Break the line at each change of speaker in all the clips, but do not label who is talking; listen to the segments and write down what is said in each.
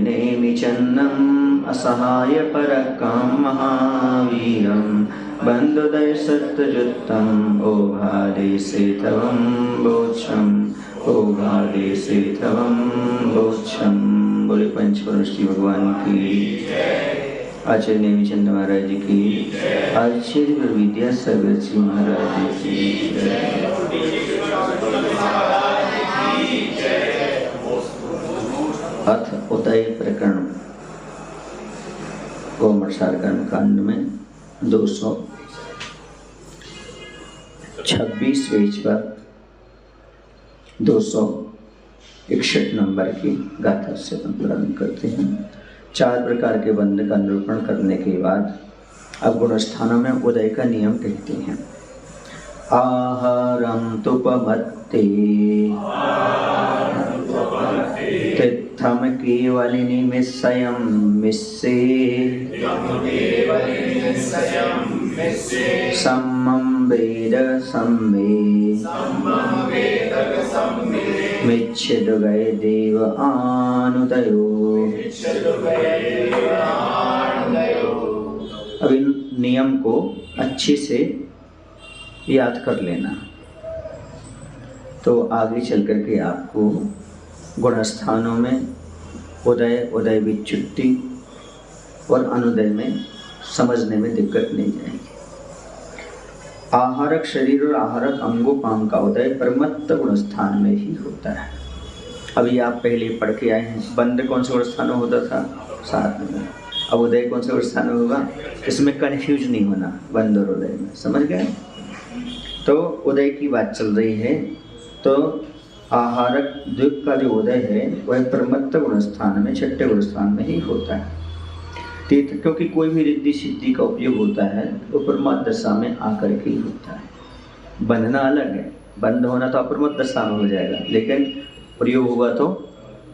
नेमिचन्नम् असहाय परकं महावीरं बन्धुदैसत्यजुत्तम् ओघादेशेथवं बोच्छं बोले पंचपरम श्री भगवान की, आचार्य नेमिचंद महाराज की, आचार्य विद्यासागर जी महाराज की। अथ उदय प्रकरण गोमर्शार कर्म कांड में 226 पेज पर 261 नंबर की गाथा से प्रारंभ करते हैं। 4 प्रकार के बंध का निरूपण करने के बाद अब गुणस्थानों में उदय का नियम कहते हैं। आहारं तुपमत्ते तित्थम केवलिनी मिस्सयं मिस्से सम्मं वेद सम्मे मिच्छेदुगय देव आनुदयो। अब इन नियम को अच्छे से याद कर लेना, तो आगे चल करके आपको गुणस्थानों में उदय, उदय विच्युत्ति और अनुदय में समझने में दिक्कत नहीं जाएगी। आहारक शरीर और आहारक अंगोपांग का उदय परमत्त गुणस्थान में ही होता है। अभी आप पहले पढ़ के आए हैं, बंध कौन से गुणस्थान में होता था? 7 में। अब उदय कौन से गुणस्थान में होगा? इसमें कंफ्यूज नहीं होना, बंध और उदय में, समझ गए? तो उदय की बात चल रही है, तो आहारक द्वीप का जो उदय है वह परमत्त गुणस्थान में, 6ठे गुणस्थान में ही होता है। तीर्थ, क्योंकि कोई भी रिद्धि सिद्धि का उपयोग होता है वो परमत्त दशा में आकर के ही होता है। बंधना अलग है, बंध होना तो अपरमत्त दशा में हो जाएगा, लेकिन प्रयोग हुआ तो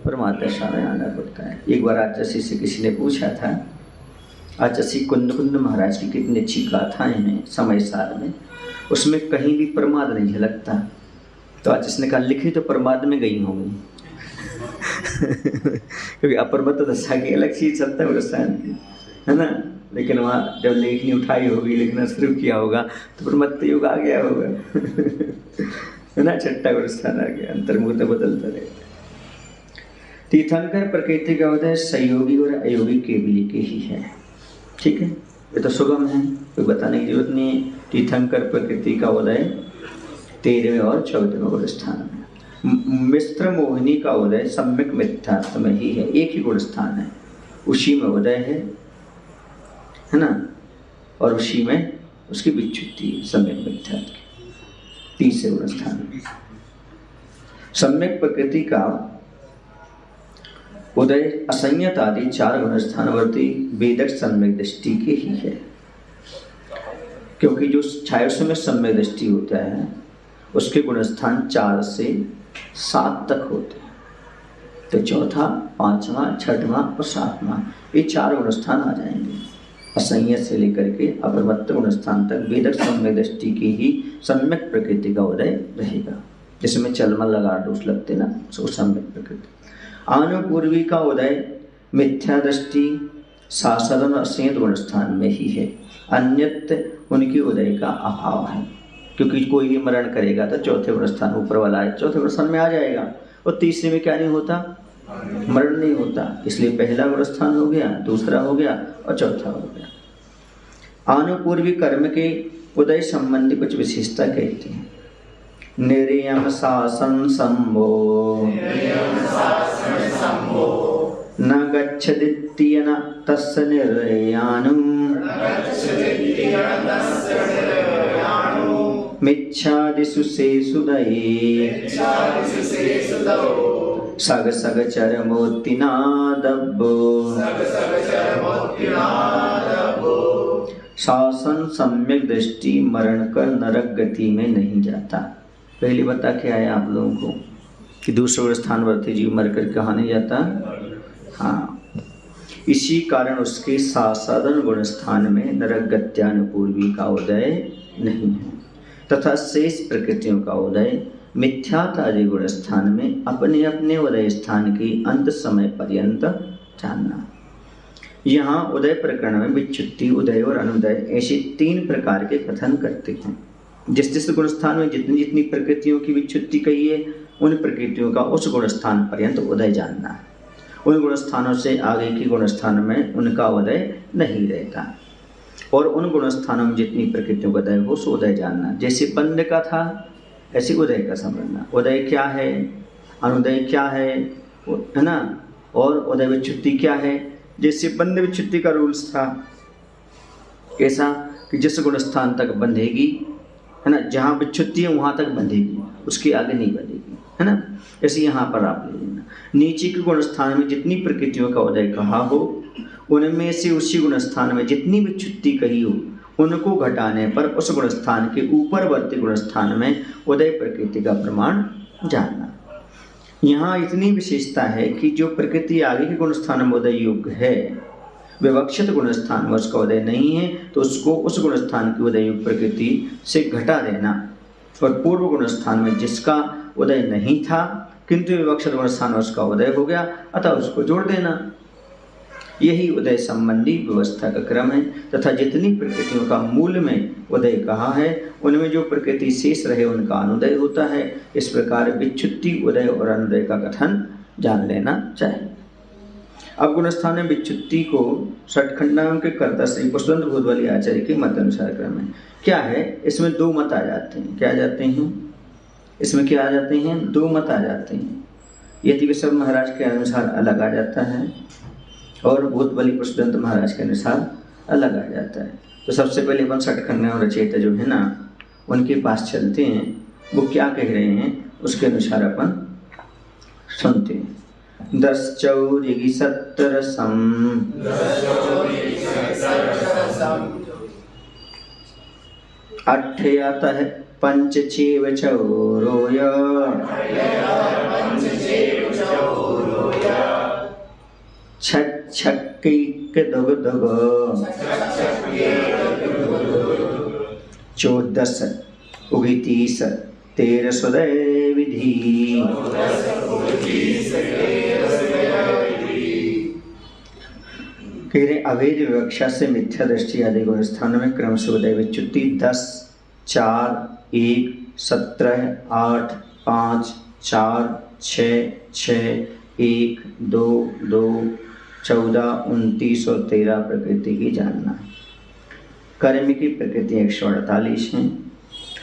परमत्त दशा में आना पड़ता है। एक बार आचार्य से किसी ने पूछा था, आचार्य कुंद महाराज की कितनी अच्छी गाथाएं हैं समय सार में, उसमें कहीं भी प्रमाद नहीं झलकता। तो आज इसने कहा लिखी तो प्रमाद में गई होंगी क्योंकि अपरमत्त दशा की अलग चीज चलता है गुणस्थान की, है ना। लेकिन वहाँ जब लेखनी उठाई होगी, लिखना शुरू किया होगा तो परमत्त युग आ गया होगा है ना, 6ठा गुणस्थान आ गया, अंतर्मुख बदलता रहेगा। तीर्थंकर प्रकृति का उदय सहयोगी और अयोगी केवली के ही है, ठीक है, ये तो सुगम है, कोई बताने की जरूरत नहीं है। तीर्थंकर प्रकृति का उदय 13वें और 14वें गुणस्थान में। मिश्र मोहिनी का उदय सम्यक मिथ्यात्व में ही है, एक ही गुणस्थान है, उसी में उदय है ना, और उसी में उसकी विच्युत्ति है सम्यक मिथ्यात्व की, 30वें गुणस्थान में। सम्यक प्रकृति का उदय असंयत आदि 4 गुणस्थानवर्ती वेदक सम्यक दृष्टि के ही है, क्योंकि जो 26 में सम्यक दृष्टि होता है उसके गुणस्थान 4 से 7 तक होते हैं। तो 4था, 5वां, 6वां और 7वां, ये 4 गुणस्थान आ जाएंगे। असंयत से लेकर के अपरमत्त गुणस्थान तक वेदक सम्यक दृष्टि की ही सम्यक प्रकृति का उदय रहेगा, जिसमें चलमल लगा दोष लगते ना, सो सम्यक प्रकृति। आनुपूर्वी का उदय मिथ्या दृष्टि सासदन असंयत गुणस्थान में ही है, अन्यत्र उनकी उदय का अभाव है, क्योंकि कोई भी मरण करेगा तो 4थे गुणस्थान ऊपर वाला है, 4थे गुणस्थान में आ जाएगा, और 3रे में क्या नहीं होता? मरण नहीं होता, इसलिए पहला गुणस्थान हो गया, दूसरा हो गया और 4था हो गया। आनुपूर्वी कर्म के उदय संबंधी कुछ विशेषता कहते हैं। निर्यम शासन संभो न गच्छदित्यन तस्य निर्यानुं मिच्छादिषु सेषु दये सग सग चरमोत्तिनादब्बो। शासन सम्यक दृष्टि मरण कर नरक गति में नहीं जाता। पहले बता के आया आप लोगों को कि दूसरे स्थानवर्ती जीव मर कर कहाँ नहीं जाता। हाँ, इसी कारण उसके सासादन गुणस्थान में नरक गत्यानुपूर्वी का उदय नहीं है, तथा शेष प्रकृतियों का उदय मिथ्यात्वादि गुण स्थान में अपने अपने उदय स्थान की अंत समय पर्यंत जानना। यहाँ उदय प्रकरण में विच्युति, उदय और अनुदय ऐसे 3 प्रकार के कथन करते हैं। जिस जिस गुण स्थान में जितनी जितनी प्रकृतियों की विच्युति कही है, उन प्रकृतियों का उस गुण स्थान पर्यंत उदय जानना है। उन गुण स्थानों से आगे के गुण स्थान में उनका उदय नहीं रहता, और उन गुण स्थानों में जितनी प्रकृतियों का उदय हो सो उदय जानना। जैसे बंद का था ऐसे उदय का समझना। उदय क्या है, अनुदय क्या है ना, और उदय विच्युति क्या है। जैसे बंद विच्युति का रूल्स था ऐसा कि जिस गुण स्थान तक बंधेगी है ना, जहाँ विच्युति है वहाँ तक बंधेगी, उसके आगे नहीं बंधेगी, है ना। ऐसे यहाँ पर आप ले लेना, नीचे के गुण स्थान में जितनी प्रकृतियों का उदय कहा हो, उनमें से उसी गुण स्थान में जितनी विच्युति कही हो, उनको घटाने पर उस गुण स्थान के ऊपरवर्ती गुण स्थान में उदय प्रकृति का प्रमाण जानना। यहाँ इतनी विशेषता है कि जो प्रकृति आगे के गुण स्थान में उदय योग्य है, विवक्षित गुण स्थान में उसका उदय नहीं है, तो उसको उस गुण स्थान की उदय युक्त प्रकृति से घटा देना, और पूर्व गुण स्थान में जिसका उदय नहीं था किंतु विवक्षित गुण स्थान में उसका उदय हो गया, अतः उसको जोड़ देना। यही उदय संबंधी व्यवस्था का क्रम है। तथा जितनी प्रकृतियों का मूल में उदय कहा है, उनमें जो प्रकृति शेष रहे उनका अनुदय होता है। इस प्रकार विच्युति, उदय और अनुदय का कथन जान लेना चाहिए। अब गुणस्थान में विच्युति को षटखंडाओं के कर्ता श्री पुष्पवंत भूतबली आचार्य के मत अनुसार क्रम है। क्या है, इसमें 2 मत आ जाते हैं। क्या आ जाते हैं इसमें? क्या आ जाते हैं? 2 मत आ जाते हैं। यति विश्व महाराज के अनुसार अलग आ जाता है, और भूतबली पुष्पवंत महाराज के अनुसार अलग आ जाता है। तो सबसे पहले अपन षटखंडाओं रचयिता जो है ना, उनके पास चलते हैं, वो क्या कह रहे हैं उसके अनुसार अपन सुनते हैं। 10 चौरिगी 70 सम, 8 आता है पंच छेव चौरोय, 6 छक्की दुग दुग, 14 उगी 30 13 सुदय विधि। कह रहे अवैध विवक्षा से मिथ्या दृष्टि आदि गुण स्थानों में क्रम से उदय विच्युति 10, 4, 1, 17, 8, 5, 4, 6, 6, 1, 2, 2, 14, 29 और 13 प्रकृति की जानना है। कर्म की प्रकृति 148 हैं,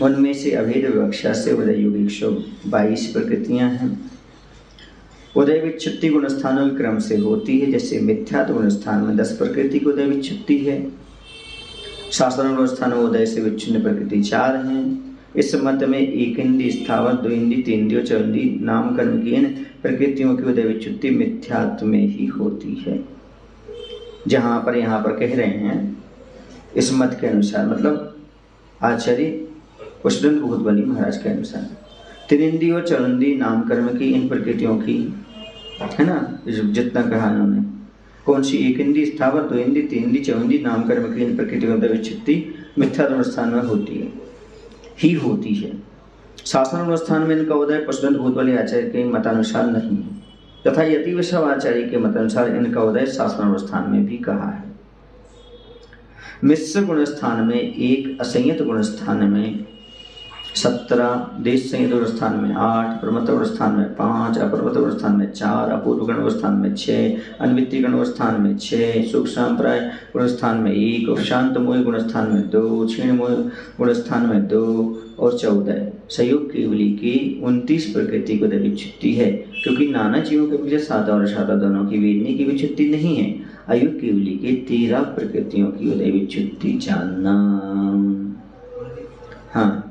उनमें से अभेद विवक्षा से उदय युग 122 प्रकृतियां हैं। उदय विच्युति गुण स्थानों के क्रम से होती है। जैसे मिथ्यात्व गुण स्थान में 10 प्रकृति की उदय विच्युति है। शास्त्र गुण स्थान में उदय से विच्छिन्न प्रकृति 4 हैं। इस मत में एक इंद्रिय स्थावर, 2 इंद्रिय, 3 इंद्रिय, 4 इंद्रिय नाम कर्म की इन प्रकृतियों की उदय विच्युति मिथ्यात्व में ही होती है। जहाँ पर यहाँ पर कह रहे हैं इस मत के अनुसार, मतलब आचार्य पुष्पवंत भूतबली महाराज के अनुसार, 3 इंद्रिय और 4 इंद्रिय नाम कर्म की इन प्रकृतियों की, है ना, जितना कहा उन्होंने, कौन सी? एक इंद्रिय स्थावर, 2 इंद्रिय, 3 इंद्रिय, 4 इंद्रिय नाम कर्म की इन प्रकृतियों की विच्युति मिथ्यात्व स्थान में होती है ही होती है। शास्त्र स्थान में इनका उदय पुष्पवंत भूतबली आचार्य के मतानुसार नहीं है, तथा यति विश्व आचार्य के मतानुसार इनका उदय शास्त्र स्थान में भी कहा है। मिश्र गुण स्थान में 1, असंयत गुण स्थान में 17, देश संयत गुण स्थान में 8, प्रमत्त गुण स्थान में 5, अप्रमत्त गुण स्थान में 4, अपूर्व गण स्थान में 6, अनवित्तीय गण स्थान में 6, सुख संप्राय गुण स्थान में 1, उपशांत मोह गुण स्थान में 2, क्षीण मोह गुण स्थान में 2 और 14 संयोग केवली की 29 प्रकृति को विच्युति है। क्योंकि नाना जीवों के पीछे सादा और सादा दोनों की वेदनी की विच्युति नहीं है। अयुग केवली के 13 प्रकृतियों की उदय विच्युति जानना। हाँ,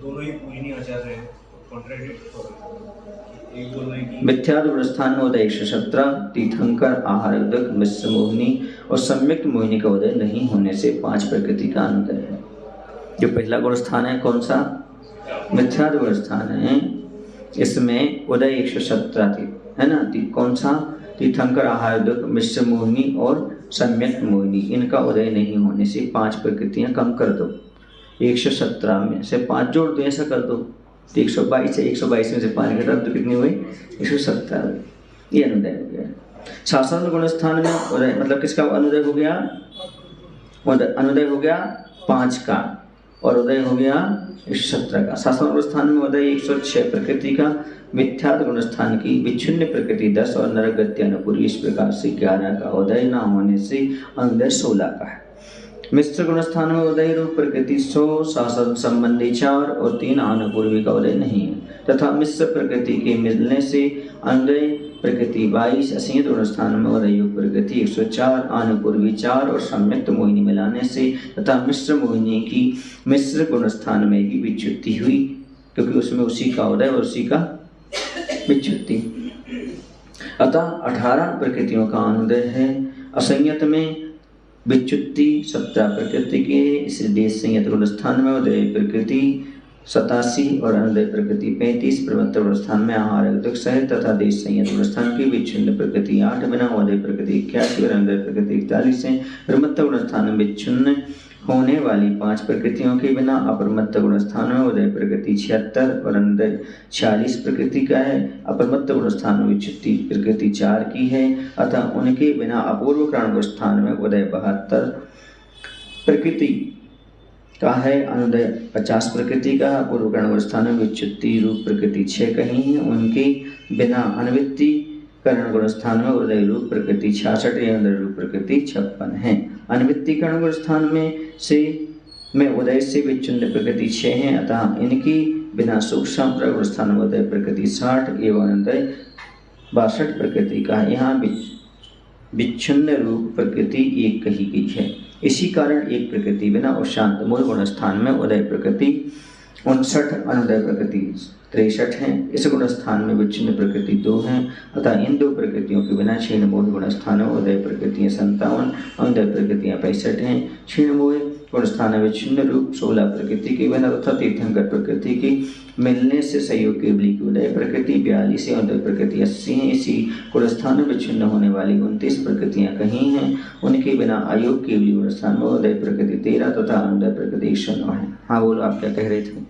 दोनों ही मोहिनी आचार्य हैं, कॉन्ट्रैडिक्ट हो रहे हैं। एक बोल रहे हैं कि
मिथ्यात्व गुण स्थान में उदय 117, तीर्थंकर, आहार उदक, मिश्र मोहिनी और सम्यक्त मोहिनी का उदय नहीं होने से 5 प्रकृति का अनुदय है। जो पहला गुण स्थान है कौन सा? मिथ्यात्व गुण स्थान है, इसमें उदय 117 थी, है ना। कौन सा? तीर्थंकर, आहार उदक, मिश्र मोहिनी और सम्यक्त मोहिनी, इनका उदय नहीं होने से 5 प्रकृतियां कम कर दो। 117 में से 5 जोड़ दो, ऐसा कर दो, तो 122 है, 122 में से 5 घटा तो कितनी हुई? 170। ये अनुदय हो गया। शासन गुण स्थान में उदय मतलब किसका अनुदय हो गया? अनुदय हो गया 5 का और उदय हो गया 117 का। शासन गुण स्थान में उदय 106 प्रकृति का, मिथ्यात्व गुण स्थान की विच्छिन्न प्रकृति 10 और नरक गति अनुपूर्वी इस प्रकार से 11 का उदय न होने से अनुदय 16 का है। मिश्र गुण स्थान में उदय रूप प्रकृति 100, शासन संबंधी 4 और 3 अनुपूर्वी का उदय नहीं है तथा मिश्र प्रकृति के मिलने से अनुदय प्रकृति 22, असंयत गुण स्थान में उदय योग प्रकृति 104, अनुपूर्वी 4 और सम्यक्त मोहिनी मिलाने से तथा मिश्र मोहिनी की मिश्र गुण स्थान में ही विच्युति हुई क्योंकि उसमें उसी का उदय और उसी का विच्युति। अतः 18 प्रकृतियों का अनुदय है। असंयत में विच्युति 17 प्रकृति के, इसलिए देश संयत गुण स्थान में उदय प्रकृति 87 और अनुदय प्रकृति 35, प्रमत्त गुण स्थान में आहार दुख सहित तथा देश संयत गुण स्थान की विच्छिन्न प्रकृति 8 बिना उदय प्रकृति 81 और अनुदय प्रकृति 41 है। प्रमत्त गुण स्थान में विच्छिन्न होने वाली 5 प्रकृतियों के बिना अप्रमत्त गुण स्थान में उदय प्रकृति 76 और अनुदय 46 प्रकृति का है। अप्रमत्त गुण स्थान में विच्युति प्रकृति 4 की है, अतः उनके बिना अपूर्व कारण गुण स्थान में उदय 72 प्रकृति का है। अनुदय 50 प्रकृति का, अपूर्व कारण गुण स्थान में विच्युति रूप प्रकृति 6 कही है। उनके बिना अनवित्ति करण गुण स्थान में उदय रूप प्रकृति 66 या अनुदय रूप प्रकृति 56 है। अनवित्ति करण गुण स्थान में उदय से विच्छिन्न प्रकृति 6 है, अतः इनकी बिना सूक्ष्म गुण स्थान में उदय प्रकृति 60 एवं अनुदय 62 प्रकृति का। यहाँ विच्छिन्न रूप प्रकृति 1 कही गई है। इसी कारण एक प्रकृति बिना और शांत मूल गुण स्थान में उदय प्रकृति 59, अनुदय प्रकृति 63 है। इस गुण स्थान में विच्छिन्न प्रकृति 2 है, अतः इन 2 प्रकृतियों के बिना क्षीण मूल गुण स्थान में उदय प्रकृतियां 57, अनुदय प्रकृतियां 65 हैं। क्षीण मूल गुण स्थान में विच्छिन्न रूप 16 प्रकृति के बिना तथा तीर्थंकर प्रकृति की मिलने से सहयोग केवली की उदय प्रकृति 42 है, अनुदय प्रकृति 80 है। इसी गुण स्थान में विच्छिन्न होने वाली 29 प्रकृतियां कहीं हैं, उनके बिना अयोग केवली गुण स्थान में उदय प्रकृति 13 तथा अनुदय प्रकृति 109 है। हाँ बोलो, आप क्या कह रहे थे?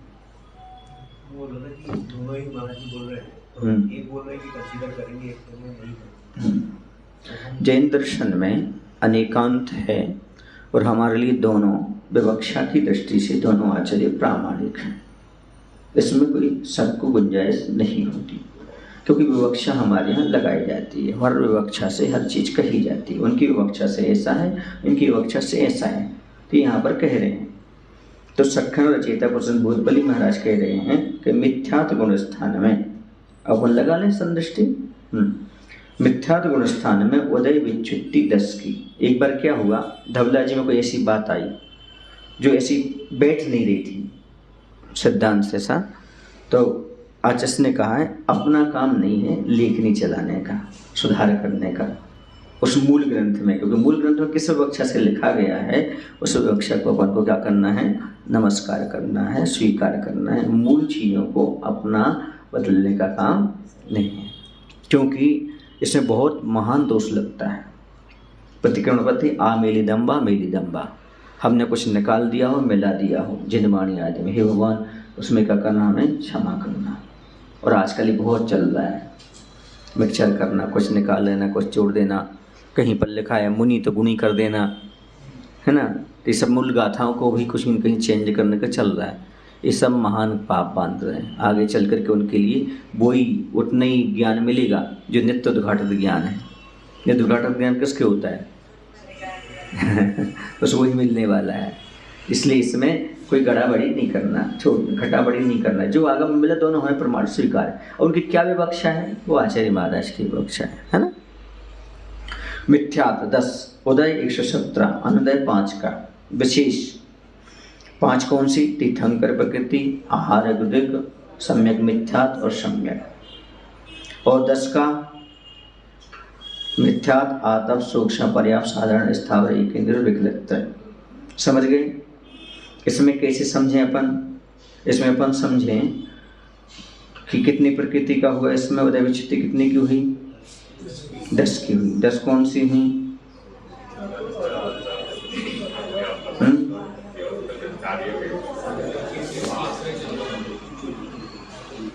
दोनों ही महाराज जी बोल रहे हैं, एक बोल रहे हैं कि कंसीडर करेंगे, एक तो नहीं करेंगे।
जैन दर्शन में अनेकांत है और हमारे लिए दोनों विवक्षा की दृष्टि से दोनों आचार्य प्रामाणिक हैं। इसमें कोई शक को गुंजाइश नहीं होती क्योंकि विवक्षा हमारे यहाँ लगाई जाती है। हर विवक्षा से हर चीज़ कही जाती है। उनकी विवक्षा से ऐसा है, इनकी विवक्षा से ऐसा है, तो यहाँ पर कह रहे हैं। तो सखन रचयिता प्रसन्न भूतबली महाराज कह रहे हैं कि मिथ्यात्व गुण स्थान में, अब लगा लें संदृष्टि, मिथ्यात्व गुण स्थान में उदय विच्युति 10 की। एक बार क्या हुआ, धवला जी में कोई ऐसी बात आई जो ऐसी बैठ नहीं रही थी सिद्धांत से सा, तो आचार्य ने कहा है अपना काम नहीं है लेखनी चलाने का, सुधार करने का उस मूल ग्रंथ में, क्योंकि मूल ग्रंथ में किस विवक्षा से लिखा गया है उस विवक्षा को अपन को क्या करना है, नमस्कार करना है, स्वीकार करना है। मूल चीज़ों को अपना बदलने का काम नहीं है, क्योंकि इसमें बहुत महान दोष लगता है। प्रतिक्रमणपति आ मेली दम्बा, हमने कुछ निकाल दिया हो, मिला दिया हो जिनवाणी आदि में, हे भगवान उसमें क्या करना, हमें क्षमा करना। और आजकल ये बहुत चल रहा है, मिक्सचर करना, कुछ निकाल लेना, कुछ जोड़ देना, कहीं पर लिखा है मुनि तो गुणी कर देना, है ना। ये सब मूल गाथाओं को भी कुछ न कहीं चेंज करने का चल रहा है। ये सब महान पाप बांध रहे हैं। आगे चल करके उनके लिए वही उतना ही ज्ञान मिलेगा जो नित्य उद्घाटित ज्ञान है। नित्य उद्घाटित ज्ञान किसके होता है बस वही मिलने वाला है। इसलिए इसमें कोई गड़ाबड़ी नहीं करना, घटाबड़ी नहीं करना। जो आगम में मिला दोनों हमें प्रमाण स्वीकार है। और उनकी क्या विवक्षा है, वो आचार्य महाराज की विवक्षा है ना। मिथ्यात्व 10, उदय 117, अनुदय 5 का। विशेष 5 कौन सी, तीर्थंकर प्रकृति, आहार गुदिक, सम्यक मिथ्यात्व और सम्यक। और 10 का मिथ्यात्व, आतप, सूक्ष्म, पर्याप्त, साधारण, स्थावर, एकेंद्र, विकलित। समझ गए। इसमें कैसे समझें अपन, इसमें अपन समझें कि कितनी प्रकृति का हुआ। इसमें उदय विच्युति कितनी की हुई, 10 की हुई। 10 कौन सी हुई,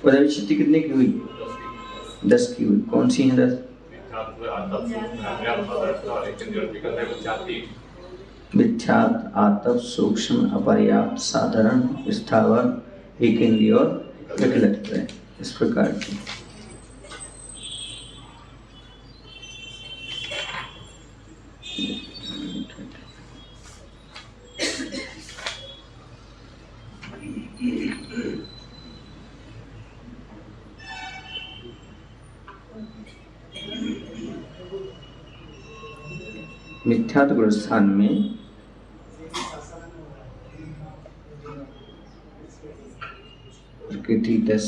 उदय विच्छुत्ति कितने की हुई? 10 की हुई। कौन सी है 10? मिथ्यात्व, आतप, सूक्ष्म, अपर्याप्त, साधारण, स्थावर, एक इंद्रिय और विकलत्व, इस प्रकार की। मिथ्यात्व गुण स्थान में प्रकृति 10,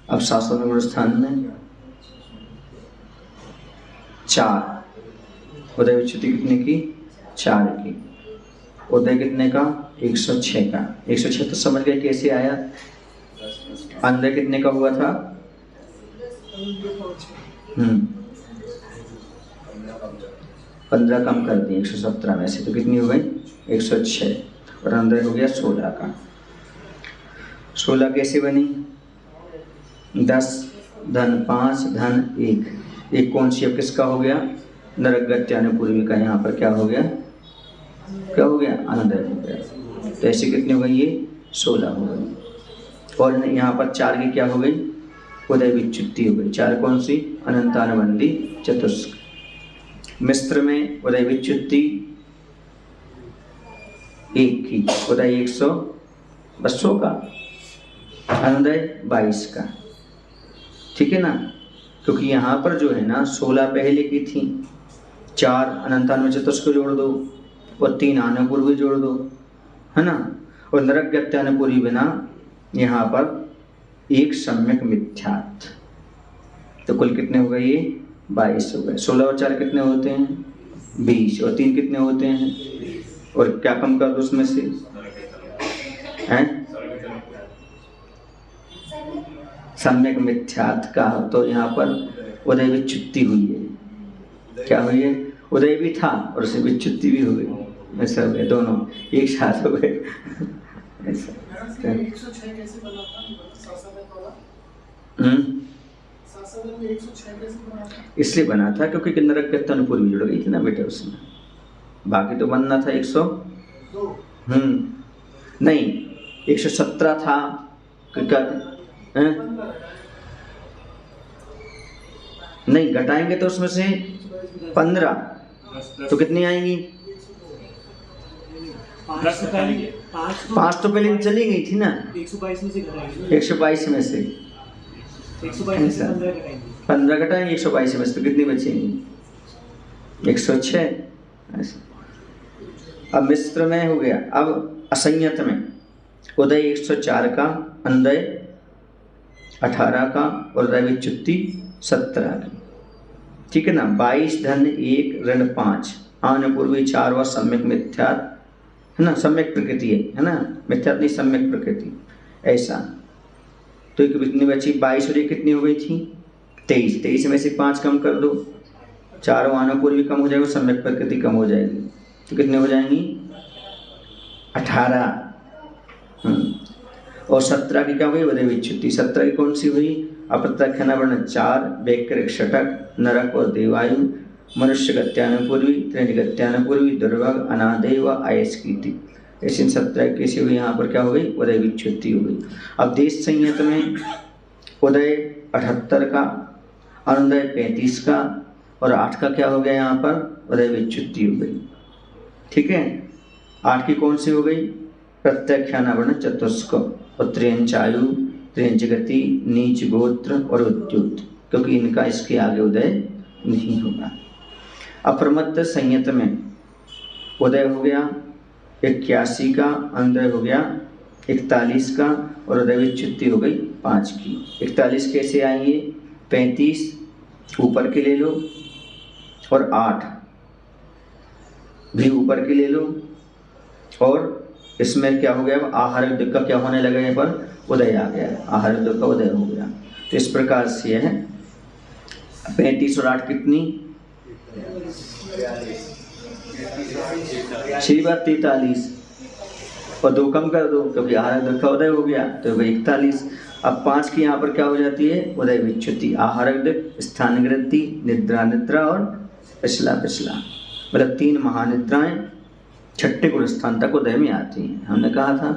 अब शासन गुण स्थान में 4, उदय विच्छुत्ति कितने की? 4 की। उदय कितने का? 106 का। 106 तो समझ गए कैसे आया? अंदर कितने का हुआ था? 15 कम कर दिए 117 में से, तो कितनी हो गई? 106। और अंदर हो गया 16 का। 16 कैसे बनी? 10 धन 5 धन 1। एक कौन सी अब किसका हो गया? नरगत्यानुपूर्वी का। यहाँ पर क्या हो गया? क्या हो गया? अनदय हो गया। तो ऐसे कितनी हो गई? ये 16 हो गई। और यहाँ पर 4 की क्या हो गई? उदय विच्छुत्ति हो गई। 4 कौन सी? अनंतानुबंधी चतुष्क। मिश्र में उदय विच्छुत्ति 1 की, उदय 100 का, अनुदय 22 का। ठीक है ना? क्योंकि यहाँ पर जो है ना 16 पहले की थी, 4 अनंतानुबंधी चतुष्क जोड़ दो और 3 आनुपूर्वी जोड़ दो, है ना? और नरगत्यानुपूर्वी बिना यहाँ पर 1 सम्यक मिथ्यात्। तो कुल कितने हो गए? ये 22 हो गए। 16 और 4 कितने होते हैं? 20। और 3 कितने होते हैं? और क्या कम कर दो उसमें से? हैं? सम्यक मिथ्यात् का। तो यहाँ पर उदय विच्छुत्ति हुई है। क्या हुई है? उदय भी था और उसे विच्छुत्ति भी हो गई। ऐसा हो गया, दोनों एक साथ हो गए। ऐसा इसलिए बना था क्योंकि नरगत्यानुपूर्वी जुड़ गई थी ना बेटा उसमें। बाकी तो बनना था 100 नहीं 117 था। नहीं घटाएंगे तो उसमें से 15 तो कितनी आएंगी? 5 तो पहले चली गई थी ना। 122 में से 15 घटाएंगे 122 में से, तो कितनी बचेंगी? 106। अब मिश्र में हो गया। अब असंयत में उदय 104 का, अनुदय 18 का और उदय विच्छुत्ति 17 की। ठीक है ना? 22 धन 1 ऋण 5 आनुपूर्वी 4 व सम्यक मिथ्यात्, है ना? सम्यक प्रकृति है ना? मिथ्यात् नहीं, सम्यक प्रकृति। ऐसा तो कितनी बची? 22 और ये कितनी हो गई थी? 23। 23 में से 5 कम कर दो, 4 आनुपूर्वी कम हो जाएगा, सम्यक प्रकृति कम हो जाएगी, तो कितने हो जाएंगी? 18। और 17 की क्या हुई? उदय विच्छुत्ति। 17 की कौन सी हुई? अप्रत्यक्ष वर्ण 4 वैकृक षटक नरक और देवायु मनुष्य गत्यानुपूर्वी त्रिणी गत्यानुपूर्वी दुर्भग अनादय व अयस्कीति। ऐसे 17 कैसे हुई? यहाँ पर क्या हो गई? उदय विच्छुत्ति हो गई। अब देश संयत में उदय 78 का, अनुदय 35 का और 8 का क्या हो गया? यहाँ पर उदय विच्छुत्ति हो गई। ठीक है? 8 की कौन सी हो गई? प्रत्याख्यानावर्ण चतुष्क और त्रियंचायु त्रियंच गति नीच गोत्र और उद्युत, क्योंकि इनका इसके आगे उदय नहीं होगा। अप्रमत्त संयत में उदय हो गया 81 का, अनुदय हो गया 41 का और उदय विच्छुत्ति हो गई 5 की। 41 कैसे आएंगे? 35 ऊपर के ले लो और 8 भी ऊपर के ले लो, और इसमें क्या हो गया? आहार उद्योग का क्या होने लगा? यहाँ पर उदय आ गया, आहार उद्योग का उदय हो गया। तो इस प्रकार से है 35 और 8 कितनी? 6 बार 43 और 2 कम कर दो क्योंकि आहारक का उदय हो गया तो 41। अब 5 की यहाँ पर क्या हो जाती है, उदय विच्युति, आहारक स्थान वृद्धि, निद्रा निद्रा और पिछला पिछला, मतलब 3 महानिद्राएं छठे गुण स्थान तक उदय में आती हैं। हमने कहा था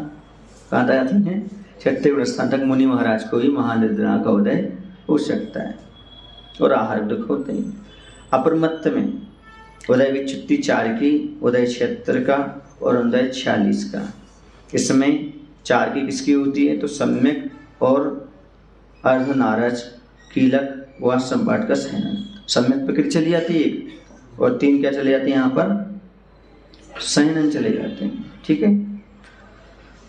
कहाँ तक आती हैं, छठे गुण स्थान तक। मुनि महाराज को भी महानिद्रा का उदय हो सकता है और आहारक दुख होते हैं। अपर मत्त में उदय विच्युति 4 की, उदय 76 का और उदय 46 का। इसमें 4 की किसकी होती है, तो सम्यक और अर्धनारज, कीलक व संपाट का सहनन। सम्यक प्रकृति चली जाती है और 3 क्या चले जाते हैं, यहाँ पर सहनन चले जाते हैं। ठीक है।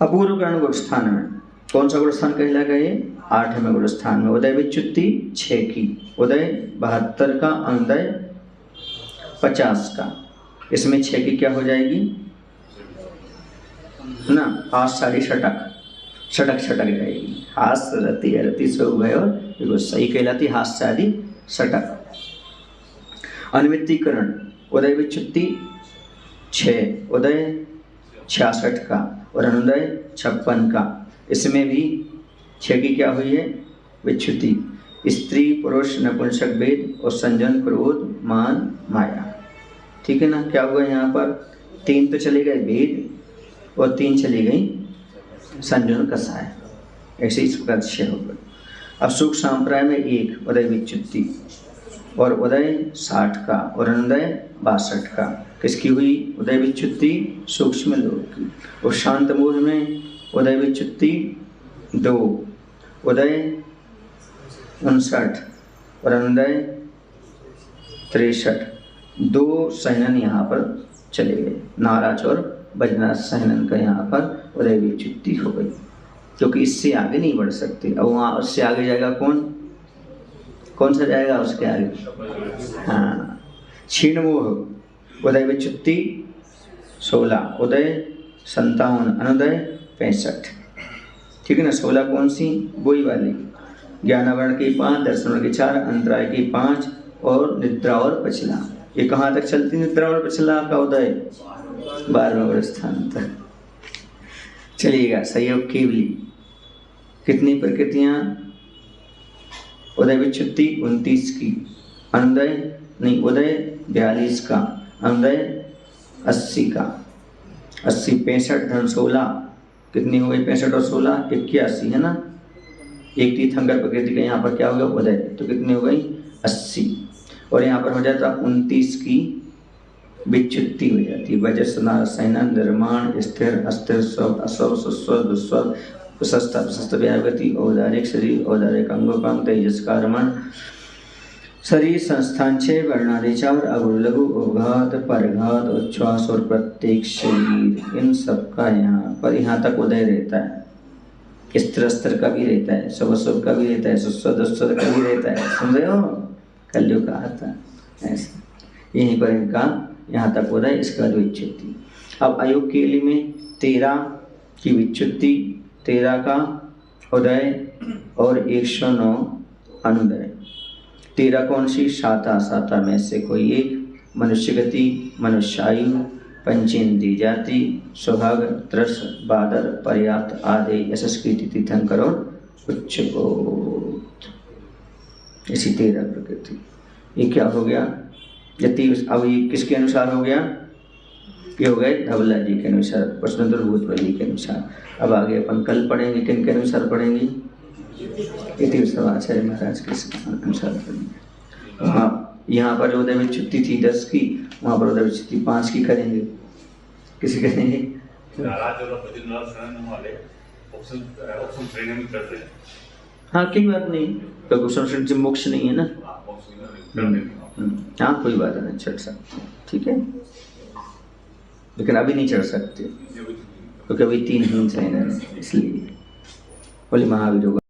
अपूर्व करण गुण स्थान में कौन सा गुण स्थान कहलाएगा, ये 8वें गुण स्थान में उदय विच्युति 6 की, उदय 72 का, अनुदय 50 का। इसमें 6 की क्या हो जाएगी ना, हास साड़ी षटक, षटक षटक जाएगी, हास रति अरति से उभय और बिल्कुल सही कहलाती हास शादी षटक। अनिमित्तीकरण उदय विच्युति 6, उदय 66 का और अनुदय 56 का। इसमें भी 6 की क्या हुई है, विच्युति, स्त्री पुरुष नपुंसक भेद और संजन क्रोध मान माया। ठीक है ना। क्या हुआ यहाँ पर, 3 तो चले गए भेद और 3 चली गई संजन कसाय, ऐसे इस प्रकार 6 हो गए। अब सुख संप्रदाय में 1 उदय विच्युति और उदय 60 का और अनुदय 62 का। किसकी हुई, उदय विच्युति सूक्ष्म लोक की। और शांत मूढ़ में उदय विच्युति 2, उदय 59 और अनुदय 63। 2 सहनन यहाँ पर चले गए, नाराज और बजनाथ सहनन का यहाँ पर उदय विच्युति हो गई, क्योंकि इससे आगे नहीं बढ़ सकते। अब वहाँ उससे आगे जाएगा कौन, कौन सा जाएगा उसके आगे, हाँ क्षीण मोह उदय विच्युति 16, उदय 57, अनुदय 65। ठीक है ना। 16 कौन सी, वही वाली, ज्ञानावरण की 5, दर्शन की 4, अंतराय की 5 और निद्रा और पिछला। ये कहाँ तक चलती, निद्रा और पिछला का उदय 12वें स्थान तक चलिएगा। सहयोग केवली कितनी प्रकृतियां, उदय विच्युति 29 की, अनुदय नहीं, उदय 42 का, अनुदय 80 का, 80 65 धन 16 कितनी हो गई, 65 और 16 81 है ना। एक तीर्थंकर प्रकृति का यहाँ पर क्या हो गया, उदय, तो कितनी हो गई 80। और यहाँ पर हो जाता 29 की विच्युति हो जाती है। वजस्ना सैनन निर्माण स्थिर अस्थिर स्व अस्व सुस्व दुस्व प्रशस्त प्रशस्त व्यागति औदारिक शरीर औदारिक अंगोपांग तेजस का रमण शरीर संस्थान 6 वर्णादि 4 अगुर लघु उद्घात परघात उच्छ्वास और प्रत्येक शरीर, इन सब का यहाँ तक उदय रहता है। स्थिर अस्थिर का भी रहता है, स्वस्व का भी रहता है, सुस्व दुस्व का भी रहता है। समझ रहे हो, कलयुग का आता है ऐसा। यहीं पर इनका यहाँ तक उदय, इसका विच्युति। अब अयोग केली में 13 की विच्युति, 13 का उदय और 109 अनुदय। 13 कौन सी, साता, साता में से कोई एक, मनुष्य गति, मनुष्यायु, पंचेंद्रिय जाति, स्वभाग, त्रस, बादर, पर्याप्त, आदि, यशस्कृति, तीर्थंकर और उच्चकोट। इसी 13 प्रकृति। ये क्या हो गया, अब ये किसके अनुसार हो गया, ये हो गए धवला जी के अनुसार, प्रश्नोत्तर भूतबली के अनुसार। अब आगे अपन कल पढ़ेंगे, किन के अनुसार पढ़ेंगे, तीर्थवाचार्य महाराज के अनुसार पढ़ेंगे। वहाँ यहाँ पर उदय विच्युति थी 10 की, वहाँ पर उदय विच्युति 5 की करेंगे। किसी करेंगे हाँ, कोई बात नहीं, क्योंकि से मोक्ष नहीं है ना। हाँ कोई बात नहीं, चढ़ सकते, ठीक है, लेकिन अभी नहीं चढ़ सकते क्योंकि अभी 3 हिंस हैं, इसलिए बोले महावीर